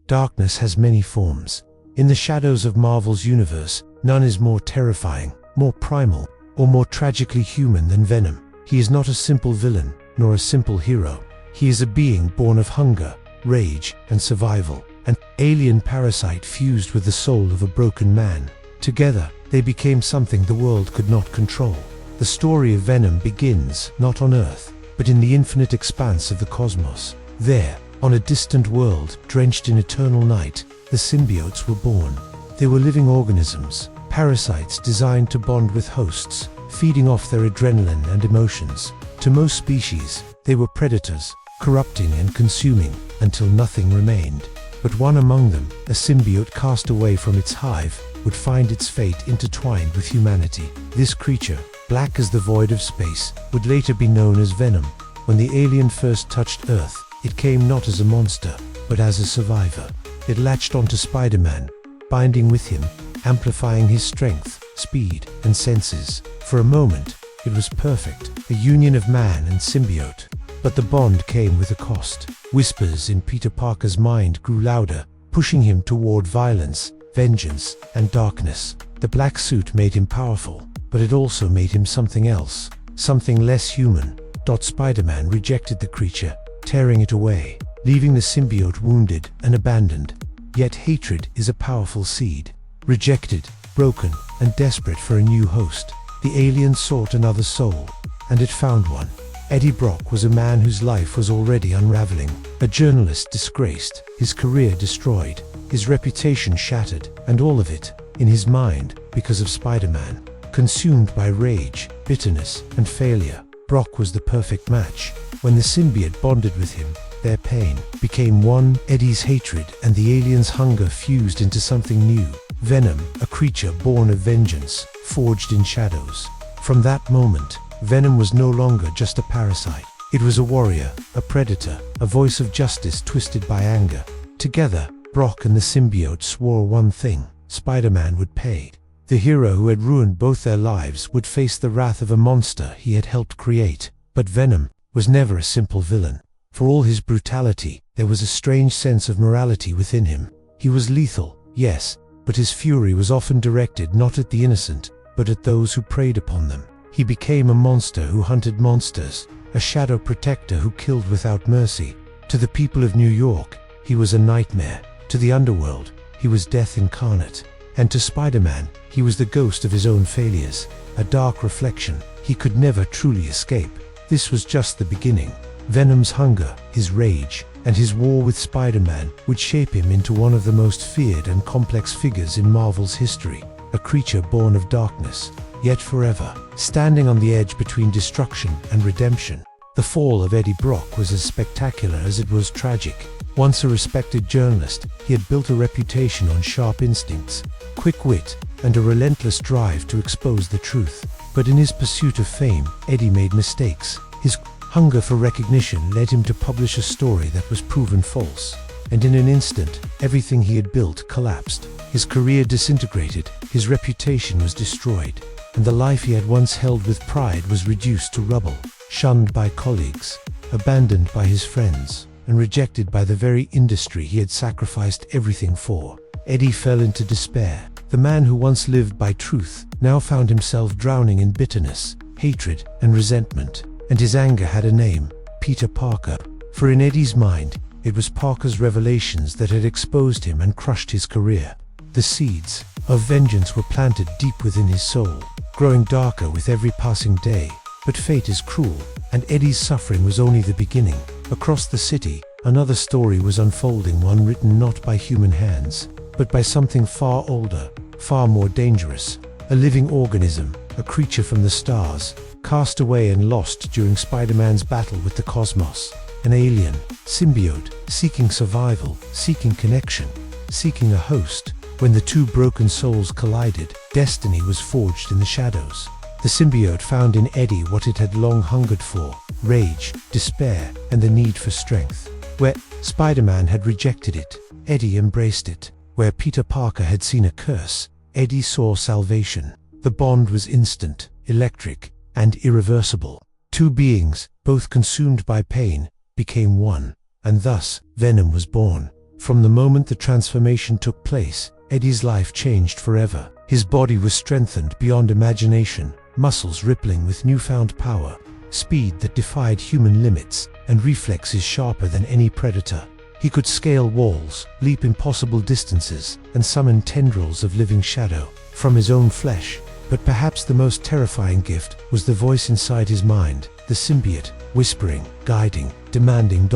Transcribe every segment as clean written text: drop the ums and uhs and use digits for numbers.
Darkness has many forms. In the shadows of Marvel's universe, none is more terrifying, more primal, or more tragically human than Venom. He is not a simple villain, nor a simple hero. He is a being born of hunger, rage, and survival, an alien parasite fused with the soul of a broken man. Together, they became something the world could not control. The story of Venom begins not on Earth, but in the infinite expanse of the cosmos. There, on a distant world drenched in eternal night, the symbiotes were born. They were living organisms, parasites designed to bond with hosts, feeding off their adrenaline and emotions. To most species, they were predators, corrupting and consuming until nothing remained. But one among them, a symbiote cast away from its hive, would find its fate intertwined with humanity. This creature, black as the void of space, would later be known as Venom. When the alien first touched Earth, it came not as a monster, but as a survivor. It latched onto Spider-Man, binding with him, amplifying his strength, speed, and senses. For a moment, it was perfect, a union of man and symbiote. But the bond came with a cost. Whispers in Peter Parker's mind grew louder, pushing him toward violence, vengeance, and darkness. The black suit made him powerful, but it also made him something else, something less human. Spider-Man rejected the creature, tearing it away, leaving the symbiote wounded and abandoned. Yet hatred is a powerful seed. Rejected, broken, and desperate for a new host, the alien sought another soul, and it found one. Eddie Brock was a man whose life was already unraveling. A journalist disgraced, his career destroyed, his reputation shattered, and all of it, in his mind, because of Spider-Man. Consumed by rage, bitterness, and failure, Brock was the perfect match. When the symbiote bonded with him, their pain became one. Eddie's hatred and the alien's hunger fused into something new. Venom, a creature born of vengeance, forged in shadows. From that moment, Venom was no longer just a parasite. It was a warrior, a predator, a voice of justice twisted by anger. Together, Brock and the symbiote swore one thing: Spider-Man would pay. The hero who had ruined both their lives would face the wrath of a monster he had helped create. But Venom was never a simple villain. For all his brutality, there was a strange sense of morality within him. He was lethal, yes, but his fury was often directed not at the innocent, but at those who preyed upon them. He became a monster who hunted monsters, a shadow protector who killed without mercy. To the people of New York, he was a nightmare. To the underworld, he was death incarnate. And to Spider-Man, he was the ghost of his own failures, a dark reflection he could never truly escape. This was just the beginning. Venom's hunger, his rage, and his war with Spider-Man would shape him into one of the most feared and complex figures in Marvel's history, a creature born of darkness, yet forever, standing on the edge between destruction and redemption. The fall of Eddie Brock was as spectacular as it was tragic. Once a respected journalist, he had built a reputation on sharp instincts, quick wit, and a relentless drive to expose the truth. But in his pursuit of fame, Eddie made mistakes. His hunger for recognition led him to publish a story that was proven false. And in an instant, everything he had built collapsed. His career disintegrated, his reputation was destroyed, and the life he had once held with pride was reduced to rubble. Shunned by colleagues, abandoned by his friends, and rejected by the very industry he had sacrificed everything for, Eddie fell into despair. The man who once lived by truth now found himself drowning in bitterness, hatred, and resentment. And his anger had a name: Peter Parker. For in Eddie's mind, it was Parker's revelations that had exposed him and crushed his career. The seeds of vengeance were planted deep within his soul, growing darker with every passing day. But fate is cruel, and Eddie's suffering was only the beginning. Across the city, another story was unfolding, one written not by human hands, but by something far older, far more dangerous. A living organism, a creature from the stars, cast away and lost during Spider-Man's battle with the cosmos. An alien, symbiote, seeking survival, seeking connection, seeking a host. When the two broken souls collided, destiny was forged in the shadows. The symbiote found in Eddie what it had long hungered for: rage, despair, and the need for strength. Where Spider-Man had rejected it, Eddie embraced it. Where Peter Parker had seen a curse, Eddie saw salvation. The bond was instant, electric, and irreversible. Two beings, both consumed by pain, became one, and thus Venom was born. From the moment the transformation took place, Eddie's life changed forever. His body was strengthened beyond imagination, muscles rippling with newfound power, speed that defied human limits, and reflexes sharper than any predator. He could scale walls, leap impossible distances, and summon tendrils of living shadow from his own flesh. But perhaps the most terrifying gift was the voice inside his mind, the symbiote, whispering, guiding, demanding.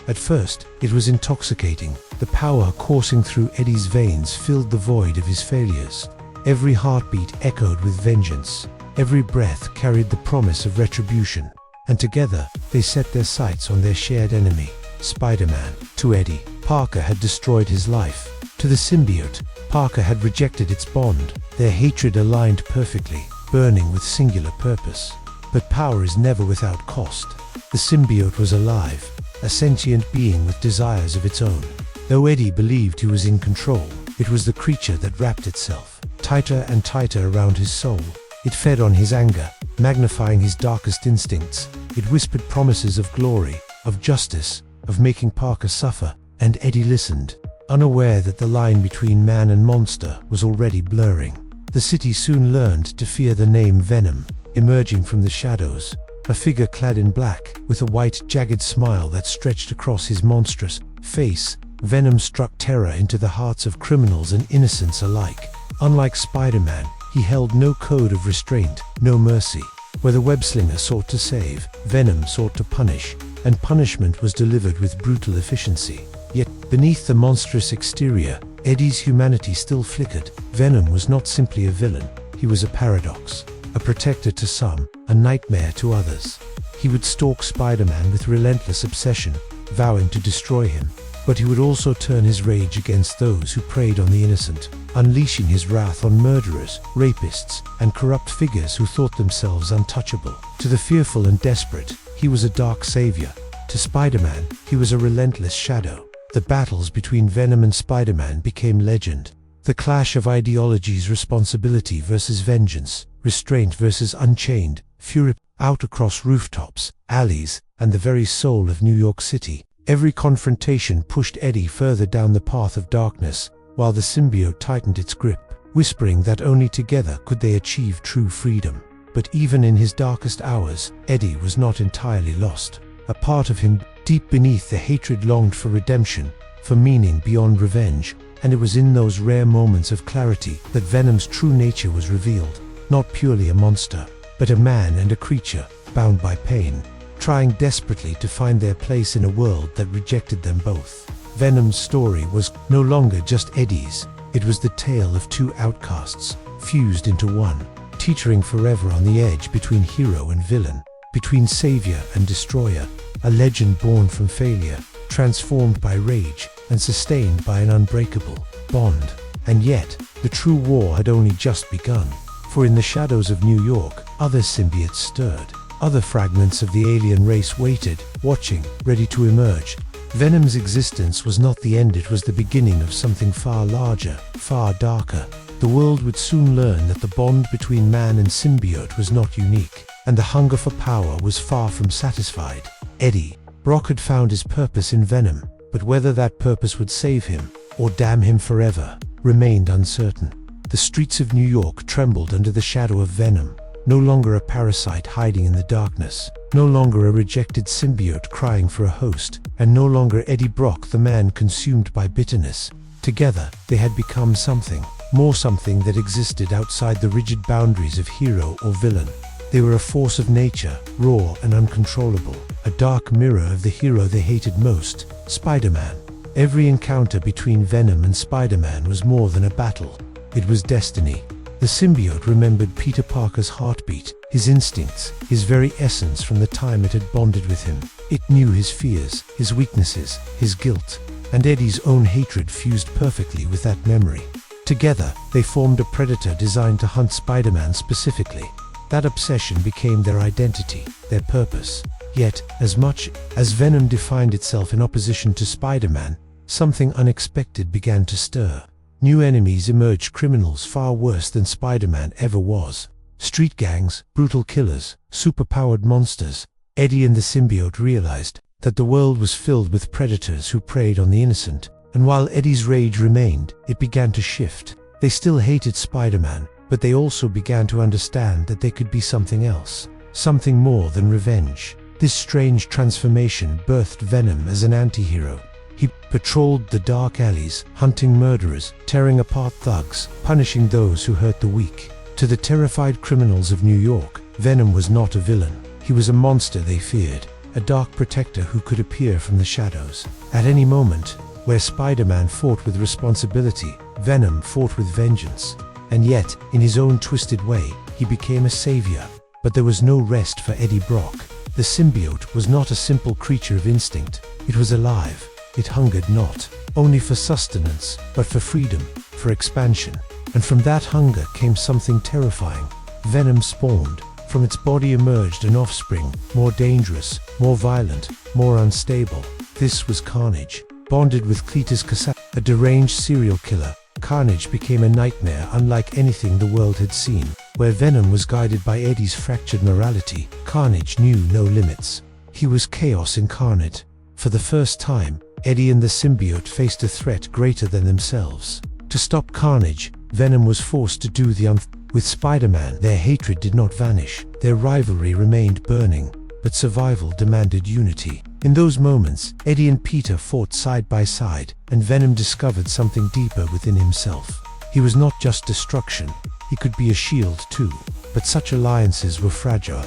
At first, it was intoxicating. The power coursing through Eddie's veins filled the void of his failures. Every heartbeat echoed with vengeance. Every breath carried the promise of retribution. And together, they set their sights on their shared enemy, Spider-Man. To Eddie, Parker had destroyed his life. To the symbiote, Parker had rejected its bond. Their hatred aligned perfectly, burning with singular purpose. But power is never without cost. The symbiote was alive, a sentient being with desires of its own. Though Eddie believed he was in control, it was the creature that wrapped itself tighter and tighter around his soul. It fed on his anger, magnifying his darkest instincts. It whispered promises of glory, of justice, of making Parker suffer, and Eddie listened, unaware that the line between man and monster was already blurring. The city soon learned to fear the name Venom, emerging from the shadows, a figure clad in black, with a white, jagged smile that stretched across his monstrous face. Venom struck terror into the hearts of criminals and innocents alike. Unlike Spider-Man, he held no code of restraint, no mercy. Where the web-slinger sought to save, Venom sought to punish, and punishment was delivered with brutal efficiency. Yet, beneath the monstrous exterior, Eddie's humanity still flickered. Venom was not simply a villain, he was a paradox. A protector to some, a nightmare to others. He would stalk Spider-Man with relentless obsession, vowing to destroy him. But he would also turn his rage against those who preyed on the innocent, unleashing his wrath on murderers, rapists, and corrupt figures who thought themselves untouchable. To the fearful and desperate, he was a dark savior. To Spider-Man, he was a relentless shadow. The battles between Venom and Spider-Man became legend. The clash of ideologies, responsibility versus vengeance, restraint versus unchained, fury out across rooftops, alleys, and the very soul of New York City. Every confrontation pushed Eddie further down the path of darkness, while the symbiote tightened its grip, whispering that only together could they achieve true freedom. But even in his darkest hours, Eddie was not entirely lost. A part of him, deep beneath the hatred, longed for redemption, for meaning beyond revenge, and it was in those rare moments of clarity that Venom's true nature was revealed. Not purely a monster, but a man and a creature, bound by pain, trying desperately to find their place in a world that rejected them both. Venom's story was no longer just Eddie's, it was the tale of two outcasts, fused into one, teetering forever on the edge between hero and villain, between savior and destroyer, a legend born from failure, transformed by rage, and sustained by an unbreakable bond. And yet, the true war had only just begun. For in the shadows of New York, other symbiotes stirred. Other fragments of the alien race waited, watching, ready to emerge. Venom's existence was not the end, it was the beginning of something far larger, far darker. The world would soon learn that the bond between man and symbiote was not unique, and the hunger for power was far from satisfied. Eddie Brock had found his purpose in Venom, but whether that purpose would save him, or damn him forever, remained uncertain. The streets of New York trembled under the shadow of Venom, no longer a parasite hiding in the darkness, no longer a rejected symbiote crying for a host, and no longer Eddie Brock, the man consumed by bitterness. Together, they had become something, more, something that existed outside the rigid boundaries of hero or villain. They were a force of nature, raw and uncontrollable, a dark mirror of the hero they hated most, Spider-Man. Every encounter between Venom and Spider-Man was more than a battle. It was destiny. The symbiote remembered Peter Parker's heartbeat, his instincts, his very essence from the time it had bonded with him. It knew his fears, his weaknesses, his guilt, and Eddie's own hatred fused perfectly with that memory. Together, they formed a predator designed to hunt Spider-Man specifically. That obsession became their identity, their purpose. Yet, as much as Venom defined itself in opposition to Spider-Man, something unexpected began to stir. New enemies emerged, criminals far worse than Spider-Man ever was. Street gangs, brutal killers, superpowered monsters. Eddie and the symbiote realized that the world was filled with predators who preyed on the innocent, And while Eddie's rage remained, it began to shift. They still hated Spider-Man, but they also began to understand that they could be something else, something more than revenge. This strange transformation birthed Venom as an anti-hero. He patrolled the dark alleys, hunting murderers, tearing apart thugs, punishing those who hurt the weak. To the terrified criminals of New York, Venom was not a villain. He was a monster they feared, a dark protector who could appear from the shadows. At any moment, where Spider-Man fought with responsibility, Venom fought with vengeance. And yet, in his own twisted way, he became a savior. But there was no rest for Eddie Brock. The symbiote was not a simple creature of instinct. It was alive. It hungered not only for sustenance, but for freedom, for expansion. And from that hunger came something terrifying. Venom spawned. From its body emerged an offspring, more dangerous, more violent, more unstable. This was Carnage. Bonded with Cletus Kasady, a deranged serial killer, Carnage became a nightmare unlike anything the world had seen. Where Venom was guided by Eddie's fractured morality, Carnage knew no limits. He was chaos incarnate. For the first time, Eddie and the symbiote faced a threat greater than themselves. To stop Carnage, Venom was forced to do the With Spider-Man, their hatred did not vanish. Their rivalry remained burning, but survival demanded unity. In those moments, Eddie and Peter fought side by side, and Venom discovered something deeper within himself. He was not just destruction, he could be a shield too. But such alliances were fragile.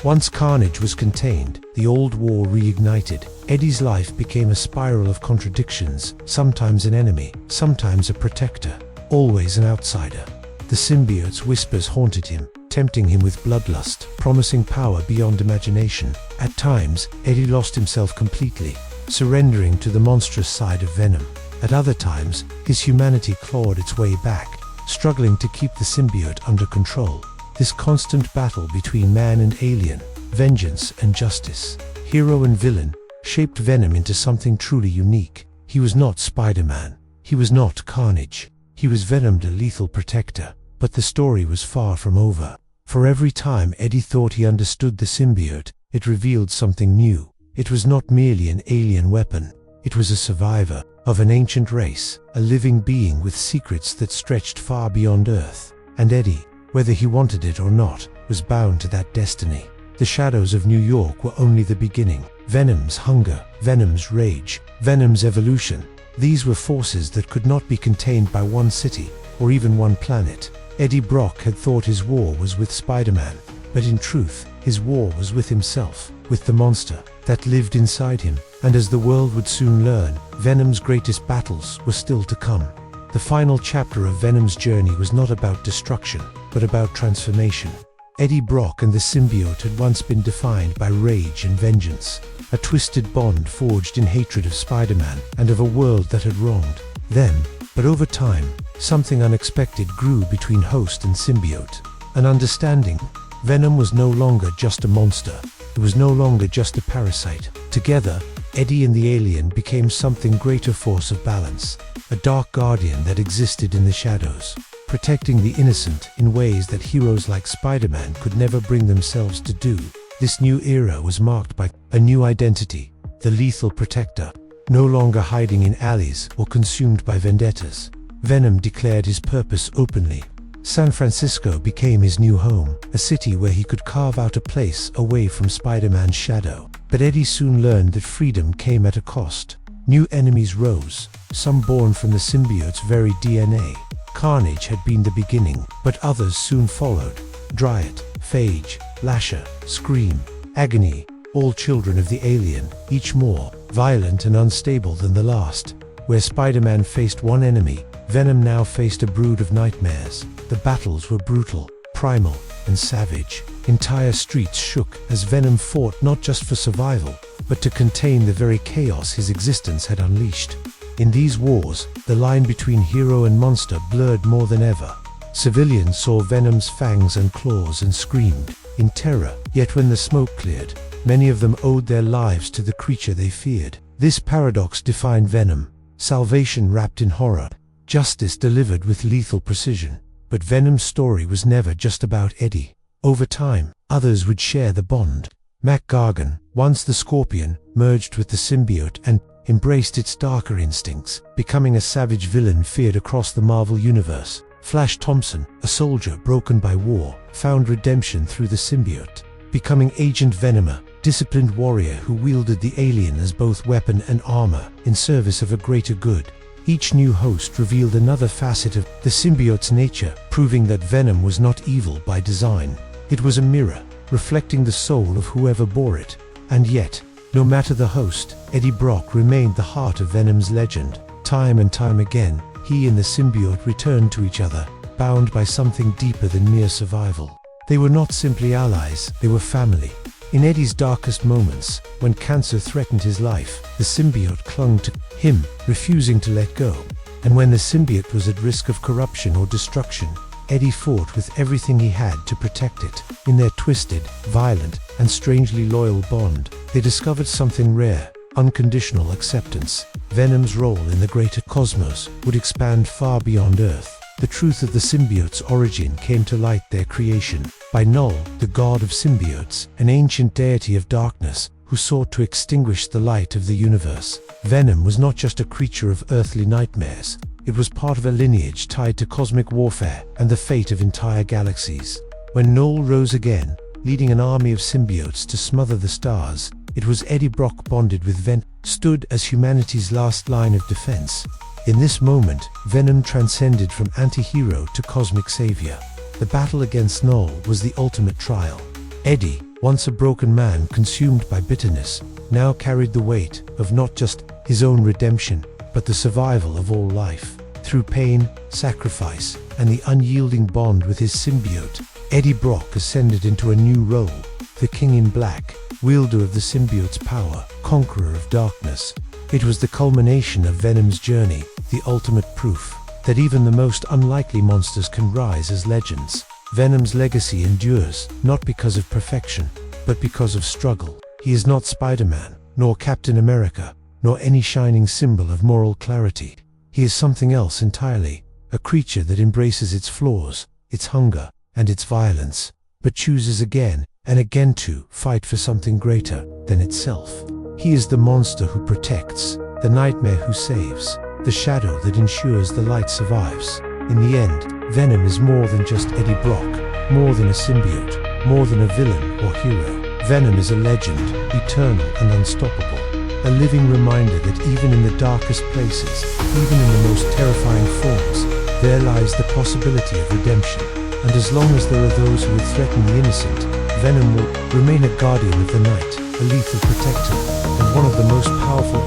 Once Carnage was contained, the old war reignited. Eddie's life became a spiral of contradictions, sometimes an enemy, sometimes a protector, always an outsider. The symbiote's whispers haunted him, tempting him with bloodlust, promising power beyond imagination. At times, Eddie lost himself completely, surrendering to the monstrous side of Venom. At other times, his humanity clawed its way back, struggling to keep the symbiote under control. This constant battle between man and alien, vengeance and justice, hero and villain, shaped Venom into something truly unique. He was not Spider-Man. He was not Carnage. He was Venom, the lethal protector. But the story was far from over. For every time Eddie thought he understood the symbiote, it revealed something new. It was not merely an alien weapon. It was a survivor of an ancient race, a living being with secrets that stretched far beyond Earth. And Eddie, whether he wanted it or not, was bound to that destiny. The shadows of New York were only the beginning. Venom's hunger, Venom's rage, Venom's evolution. These were forces that could not be contained by one city, or even one planet. Eddie Brock had thought his war was with Spider-Man, but in truth, his war was with himself, with the monster that lived inside him. And as the world would soon learn, Venom's greatest battles were still to come. The final chapter of Venom's journey was not about destruction, but about transformation. Eddie Brock and the symbiote had once been defined by rage and vengeance, a twisted bond forged in hatred of Spider-Man and of a world that had wronged them. But over time, something unexpected grew between host and symbiote. An understanding. Venom was no longer just a monster. It was no longer just a parasite. Together, Eddie and the alien became something greater, force of balance, a dark guardian that existed in the shadows, protecting the innocent in ways that heroes like Spider-Man could never bring themselves to do. This new era was marked by a new identity, the lethal protector, no longer hiding in alleys or consumed by vendettas. Venom declared his purpose openly. San Francisco became his new home, a city where he could carve out a place away from Spider-Man's shadow. But Eddie soon learned that freedom came at a cost. New enemies rose, some born from the symbiote's very DNA. Carnage had been the beginning, but others soon followed. Dryad, Phage, Lasher, Scream, Agony, all children of the alien, each more violent and unstable than the last. Where Spider-Man faced one enemy, Venom now faced a brood of nightmares. The battles were brutal, primal, and savage. Entire streets shook as Venom fought not just for survival, but to contain the very chaos his existence had unleashed. In these wars, the line between hero and monster blurred more than ever. Civilians saw Venom's fangs and claws and screamed in terror, yet when the smoke cleared, many of them owed their lives to the creature they feared. This paradox defined Venom: salvation wrapped in horror, justice delivered with lethal precision. But Venom's story was never just about Eddie. Over time, others would share the bond. Mac Gargan, once the Scorpion, merged with the symbiote and embraced its darker instincts, becoming a savage villain feared across the Marvel Universe. Flash Thompson, a soldier broken by war, found redemption through the symbiote, becoming Agent Venom, a disciplined warrior who wielded the alien as both weapon and armor in service of a greater good. Each new host revealed another facet of the symbiote's nature, proving that Venom was not evil by design. It was a mirror, reflecting the soul of whoever bore it. And yet, no matter the host, Eddie Brock remained the heart of Venom's legend. Time and time again, he and the symbiote returned to each other, bound by something deeper than mere survival. They were not simply allies, they were family. In Eddie's darkest moments, when cancer threatened his life, the symbiote clung to him, refusing to let go. And when the symbiote was at risk of corruption or destruction, Eddie fought with everything he had to protect it. In their twisted, violent, and strangely loyal bond, they discovered something rare: unconditional acceptance. Venom's role in the greater cosmos would expand far beyond Earth. The truth of the symbiote's origin came to light their creation by Null, the god of symbiotes, an ancient deity of darkness who sought to extinguish the light of the universe. Venom was not just a creature of earthly nightmares. It was part of a lineage tied to cosmic warfare and the fate of entire galaxies. When Null rose again, leading an army of symbiotes to smother the stars, it was Eddie Brock, bonded with Venom, stood as humanity's last line of defense. In this moment, Venom transcended from anti-hero to cosmic savior. The battle against Null was the ultimate trial. Eddie, once a broken man consumed by bitterness, now carried the weight of not just his own redemption, but the survival of all life. Through pain, sacrifice, and the unyielding bond with his symbiote, Eddie Brock ascended into a new role: the King in Black, wielder of the symbiote's power, conqueror of darkness. It was the culmination of Venom's journey, the ultimate proof that even the most unlikely monsters can rise as legends. Venom's legacy endures, not because of perfection, but because of struggle. He is not Spider-Man, nor Captain America, nor any shining symbol of moral clarity. He is something else entirely, a creature that embraces its flaws, its hunger, and its violence, but chooses again and again to fight for something greater than itself. He is the monster who protects, the nightmare who saves, the shadow that ensures the light survives. In the end, Venom is more than just Eddie Brock, more than a symbiote, more than a villain or hero. Venom is a legend, eternal and unstoppable, a living reminder that even in the darkest places, even in the most terrifying forms, there lies the possibility of redemption. And as long as there are those who would threaten the innocent, Venom will remain a guardian of the night, a lethal protector, and one of the most powerful